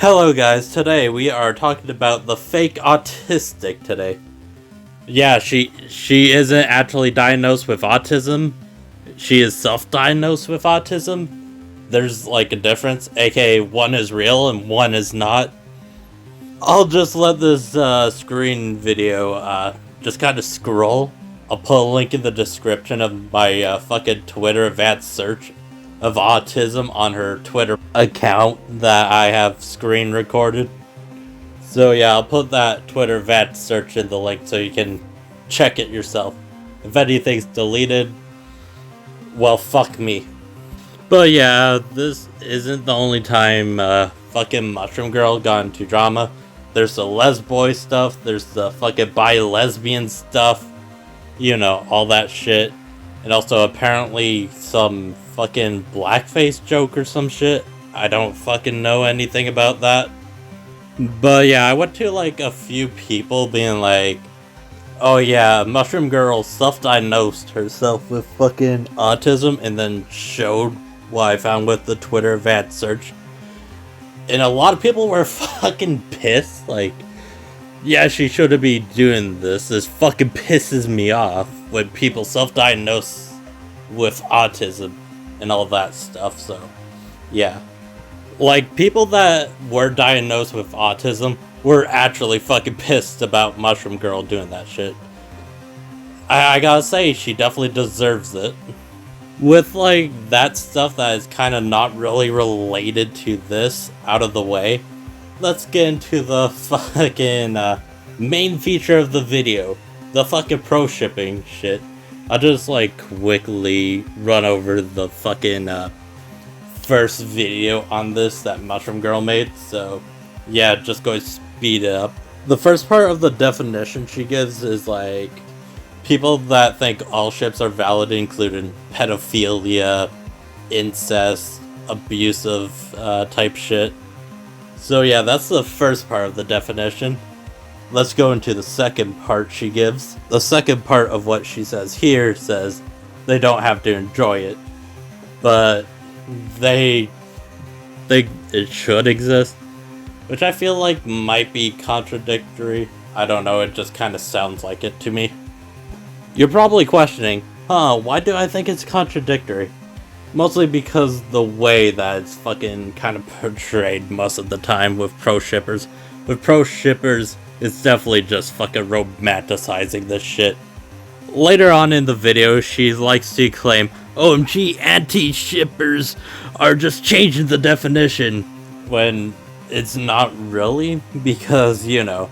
Hello guys, today we are talking about the fake autistic today. Yeah, she isn't actually diagnosed with autism. She is self-diagnosed with autism. There's like a difference, aka one is real and one is not. I'll just let this screen video just kind of scroll. I'll put a link in the description of my fucking Twitter advanced search of autism on her Twitter account that I have screen recorded. So yeah, I'll put that Twitter vet search in the link so you can check it yourself. If anything's deleted, well, fuck me. But yeah, this isn't the only time fucking Mushroom Girl got into drama. There's the lesboy stuff, there's the fucking bi-lesbian stuff, you know, all that shit. And also apparently some fucking blackface joke or some shit. I don't fucking know anything about that. But yeah, I went to like a few people being like, oh yeah, Mushroom Girl self-diagnosed herself with fucking autism, and then showed what I found with the Twitter advanced search. And a lot of people were fucking pissed, like, yeah, she shouldn't be doing this. This fucking pisses me off when people self-diagnose with autism and all that stuff, so, yeah. Like, people that were diagnosed with autism were actually fucking pissed about Mushroom Girl doing that shit. I gotta say, she definitely deserves it. With, like, that stuff that is kind of not really related to this out of the way, let's get into the fucking main feature of the video. The fucking pro-shipping shit. I'll just like quickly run over the fucking first video on this that Mushroom Girl made. So yeah, just go speed it up. The first part of the definition she gives is like people that think all ships are valid, including pedophilia, incest, abusive type shit. So yeah, that's the first part of the definition. Let's go into the second part she gives. The second part of what she says here says they don't have to enjoy it, but they think it should exist, which I feel like might be contradictory. I don't know, it just kind of sounds like it to me. You're probably questioning, why do I think it's contradictory? Mostly because the way that it's fucking kind of portrayed most of the time with pro-shippers. With pro-shippers, it's definitely just fucking romanticizing this shit. Later on in the video, she likes to claim, OMG, anti-shippers are just changing the definition. When it's not really, because, you know,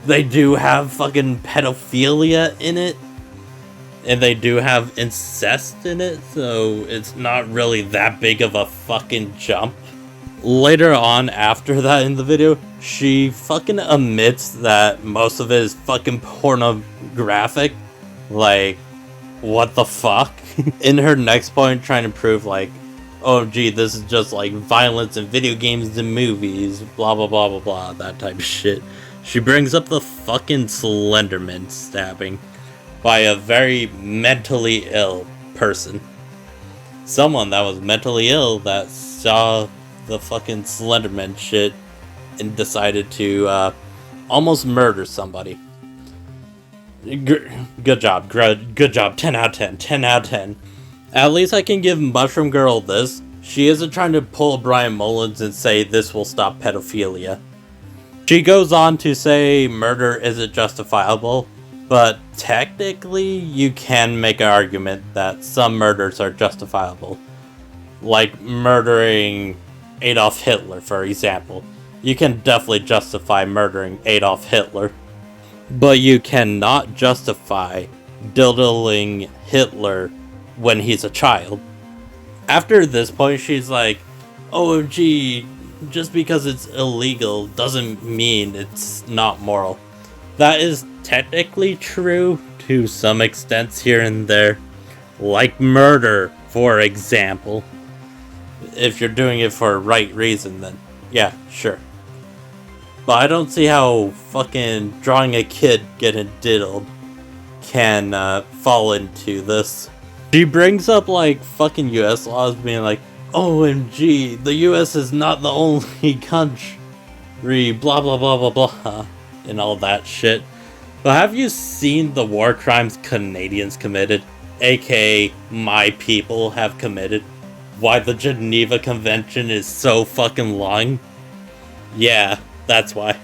they do have fucking pedophilia in it. And they do have incest in it, so it's not really that big of a fucking jump. Later on, after that in the video, she fucking admits that most of it is fucking pornographic. Like, what the fuck? In her next point, trying to prove like, oh gee, this is just like violence in video games and movies, blah blah blah blah blah, that type of shit. She brings up the fucking Slenderman stabbing by a very mentally ill person. Someone that was mentally ill that saw the fucking Slenderman shit and decided to almost murder somebody. Good job, good job, 10 out of 10, 10 out of 10. At least I can give Mushroom Girl this. She isn't trying to pull Brian Mullins and say this will stop pedophilia. She goes on to say murder isn't justifiable, but technically, you can make an argument that some murders are justifiable. Like murdering Adolf Hitler, for example. You can definitely justify murdering Adolf Hitler. But you cannot justify diddling Hitler when he's a child. After this point, she's like, OMG, just because it's illegal doesn't mean it's not moral. That is technically true to some extents here and there, like murder, for example. If you're doing it for a right reason, then yeah, sure. But I don't see how fucking drawing a kid getting diddled can fall into this. She brings up like fucking US laws being like, OMG, the US is not the only country blah blah blah blah blah, and all that shit. But have you seen the war crimes Canadians committed, aka my people have committed? Why the Geneva Convention is so fucking long? Yeah, that's why.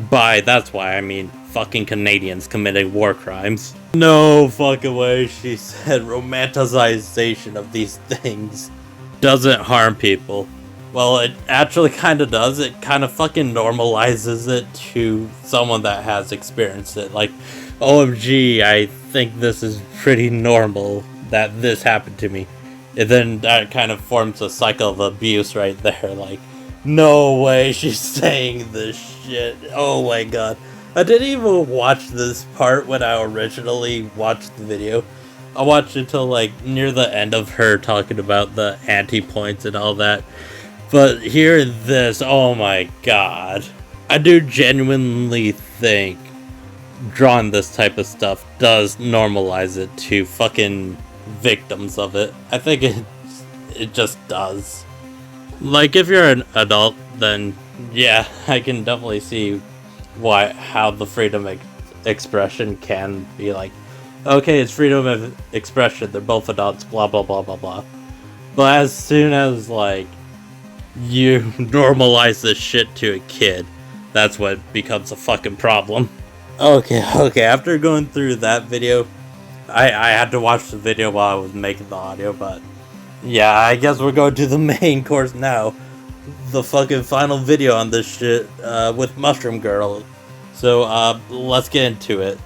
That's why I mean fucking Canadians committing war crimes. No fucking way, she said romanticization of these things doesn't harm people. Well, it actually kind of does. It kind of fucking normalizes it to someone that has experienced it. Like, OMG, I think this is pretty normal that this happened to me. And then that kind of forms a cycle of abuse right there. Like, no way she's saying this shit. Oh my god. I didn't even watch this part when I originally watched the video. I watched it till like near the end of her talking about the anti-points and all that. But hearing this, oh my god. I do genuinely think drawing this type of stuff does normalize it to fucking victims of it. I think it just does. Like, if you're an adult, then yeah, I can definitely see how the freedom of expression can be like, okay, it's freedom of expression, they're both adults, blah blah blah blah blah. But as soon as, like, you normalize this shit to a kid, that's what becomes a fucking problem. Okay, after going through that video, I had to watch the video while I was making the audio, but yeah, I guess we're going to the main course now. The fucking final video on this shit with Mushroom Girl. So, let's get into it.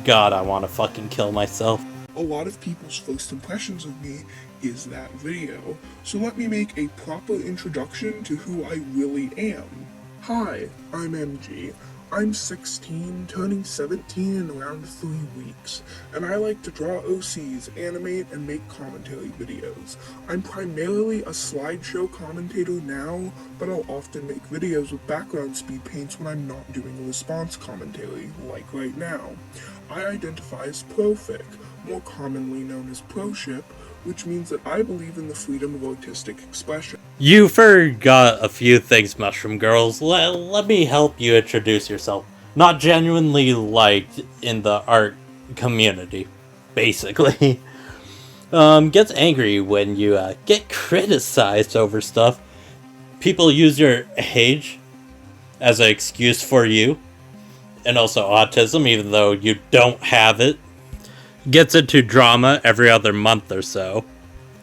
God, I want to fucking kill myself. A lot of people's first impressions of me is that video, so let me make a proper introduction to who I really am. Hi, I'm MG. I'm 16, turning 17 in around 3 weeks, and I like to draw OCs, animate, and make commentary videos. I'm primarily a slideshow commentator now, but I'll often make videos with background speed paints when I'm not doing a response commentary, like right now. I identify as pro-fic, more commonly known as pro-ship, which means that I believe in the freedom of artistic expression. You forgot a few things, Mushroom Girls. Let me help you introduce yourself. Not genuinely liked in the art community, basically. Gets angry when you get criticized over stuff. People use your age as an excuse for you. And also autism, even though you don't have it. Gets into drama every other month or so.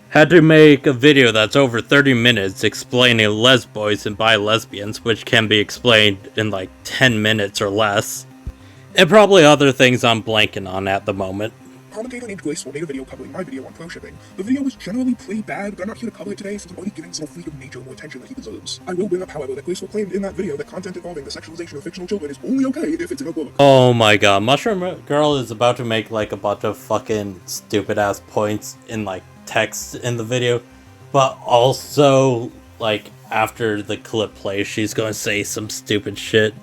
Had to make a video that's over 30 minutes explaining lesboys and bi-lesbians, which can be explained in like 10 minutes or less. And probably other things I'm blanking on at the moment. Commentator named Graceful made a video covering my video on pro-shipping. The video was generally pretty bad, but I'm not here to cover it today since I'm already giving some freak of nature more attention than he deserves. I will bring up, however, that Graceful claimed in that video that content involving the sexualization of fictional children is only okay if it's in a book. Oh my god, Mushroom Girl is about to make like a bunch of fucking stupid ass points in like text in the video, but also like after the clip plays, she's going to say some stupid shit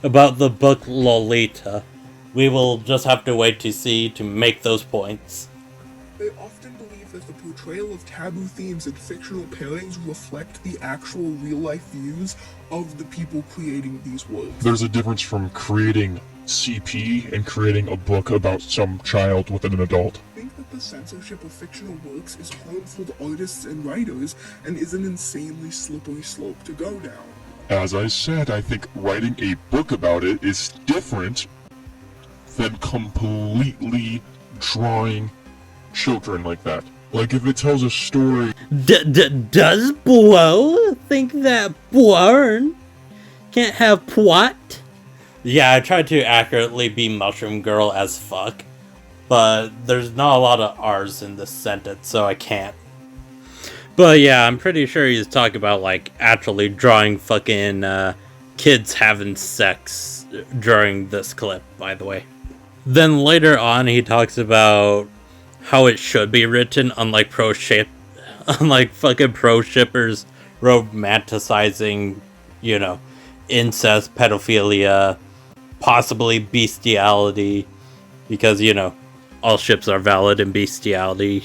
about the book Lolita. We will just have to wait to see to make those points. They often believe that the portrayal of taboo themes in fictional pairings reflect the actual real-life views of the people creating these works. There's a difference from creating CP and creating a book about some child with an adult. I think that the censorship of fictional works is harmful to artists and writers and is an insanely slippery slope to go down. As I said, I think writing a book about it is different than completely drawing children like that. Like, if it tells a story... Does Blow think that Born can't have plot? Yeah, I tried to accurately be Mushroom Girl as fuck, but there's not a lot of R's in this sentence, so I can't. But yeah, I'm pretty sure he's talking about, like, actually drawing fucking kids having sex during this clip, by the way. Then later on, he talks about how it should be written, unlike fucking pro-shippers romanticizing, you know, incest, pedophilia, possibly bestiality, because, you know, all ships are valid and bestiality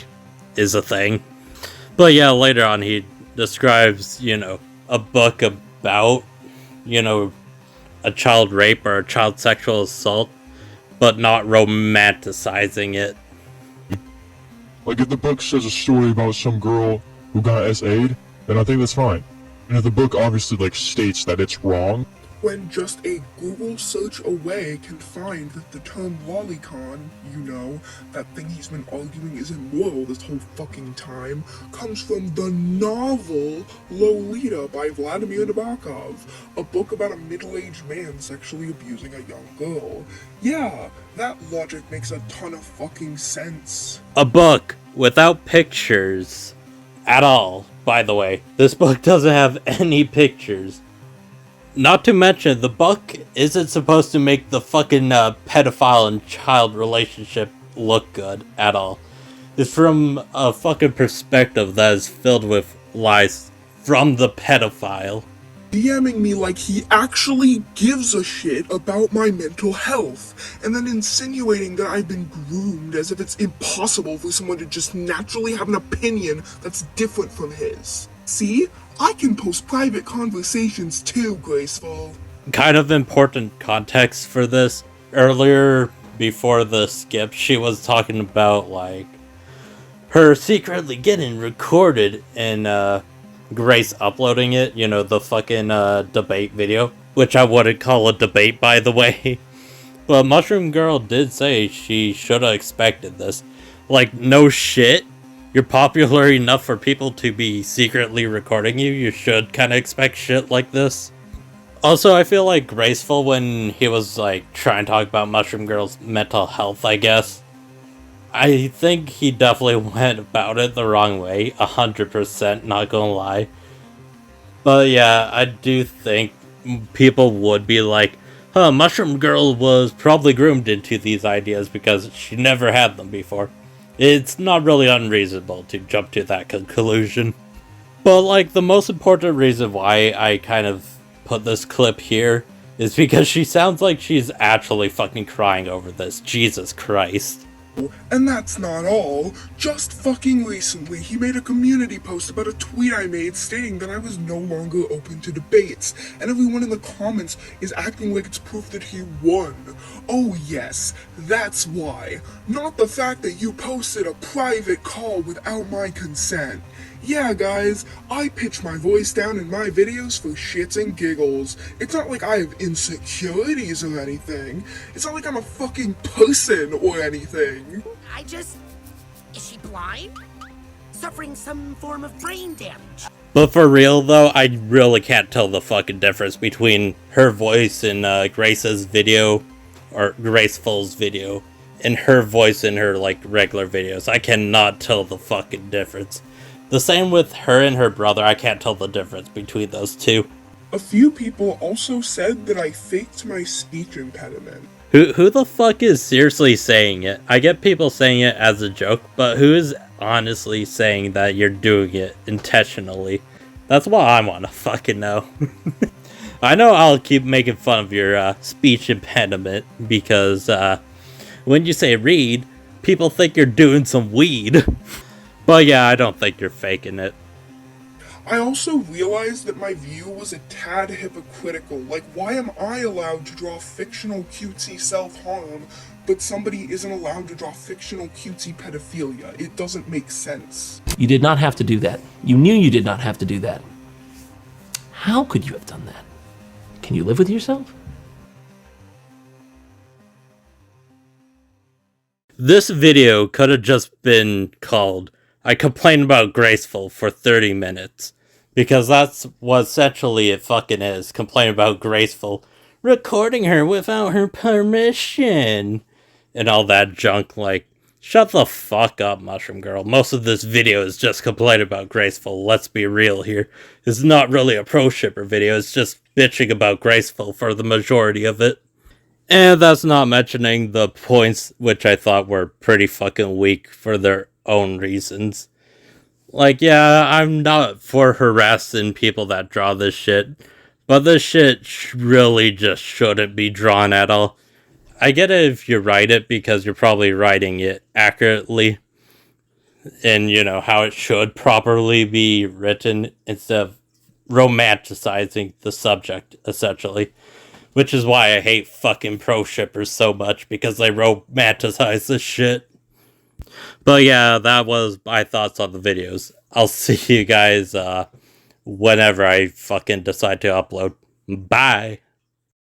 is a thing. But yeah, later on he describes, you know, a book about a child rape or a child sexual assault, but not romanticizing it. Like, if the book says a story about some girl who got SA'd, then I think that's fine. And if the book obviously, like, states that it's wrong, when just a Google search away can find that the term lolicon, that thing he's been arguing is immoral this whole fucking time, comes from the novel Lolita by Vladimir Nabokov, a book about a middle-aged man sexually abusing a young girl. Yeah, that logic makes a ton of fucking sense. A book without pictures at all, by the way. This book doesn't have any pictures. Not to mention, the book isn't supposed to make the fucking pedophile and child relationship look good at all. It's from a fucking perspective that is filled with lies from the pedophile. DMing me like he actually gives a shit about my mental health, and then insinuating that I've been groomed as if it's impossible for someone to just naturally have an opinion that's different from his. See? I can post private conversations too, Graceful. Kind of important context for this. Earlier, before the skip, she was talking about, like, her secretly getting recorded and, Grace uploading it, the fucking, debate video. Which I wouldn't call a debate, by the way. But Mushroom Girl did say she should have expected this. Like, no shit. You're popular enough for people to be secretly recording you. You should kind of expect shit like this. Also, I feel like Graceful when he was like trying to talk about Mushroom Girl's mental health, I guess. I think he definitely went about it the wrong way. 100%, not gonna lie. But yeah, I do think people would be like, Mushroom Girl was probably groomed into these ideas because she never had them before. It's not really unreasonable to jump to that conclusion. But, like, the most important reason why I kind of put this clip here is because she sounds like she's actually fucking crying over this. Jesus Christ. And that's not all. Just fucking recently, he made a community post about a tweet I made stating that I was no longer open to debates, and everyone in the comments is acting like it's proof that he won. Oh yes, that's why. Not the fact that you posted a private call without my consent. Yeah, guys, I pitch my voice down in my videos for shits and giggles. It's not like I have insecurities or anything. It's not like I'm a fucking person or anything. Is she blind? Suffering some form of brain damage? But for real though, I really can't tell the fucking difference between her voice in Grace's video, or Graceful's video, and her voice in her, like, regular videos. I cannot tell the fucking difference. The same with her and her brother, I can't tell the difference between those two. A few people also said that I faked my speech impediment. Who the fuck is seriously saying it? I get people saying it as a joke, but who is honestly saying that you're doing it intentionally? That's what I want to fucking know. I know I'll keep making fun of your speech impediment because when you say read, people think you're doing some weed. But yeah, I don't think you're faking it. I also realized that my view was a tad hypocritical. Like, why am I allowed to draw fictional cutesy self-harm, but somebody isn't allowed to draw fictional cutesy pedophilia? It doesn't make sense. You did not have to do that. You knew you did not have to do that. How could you have done that? Can you live with yourself? This video could have just been called I complained about Graceful for 30 minutes. Because that's what essentially it fucking is. Complain about Graceful recording her without her permission. And all that junk. Like, shut the fuck up, Mushroom Girl. Most of this video is just complaining about Graceful. Let's be real here. It's not really a pro shipper video. It's just bitching about Graceful for the majority of it. And that's not mentioning the points which I thought were pretty fucking weak for their own reasons. Like, yeah, I'm not for harassing people that draw this shit, but this shit really just shouldn't be drawn at all. I get it if you write it because you're probably writing it accurately and, you know, how it should properly be written instead of romanticizing the subject, essentially. Which is why I hate fucking pro shippers so much, because they romanticize this shit. But yeah, that was my thoughts on the videos. I'll see you guys whenever I fucking decide to upload. Bye!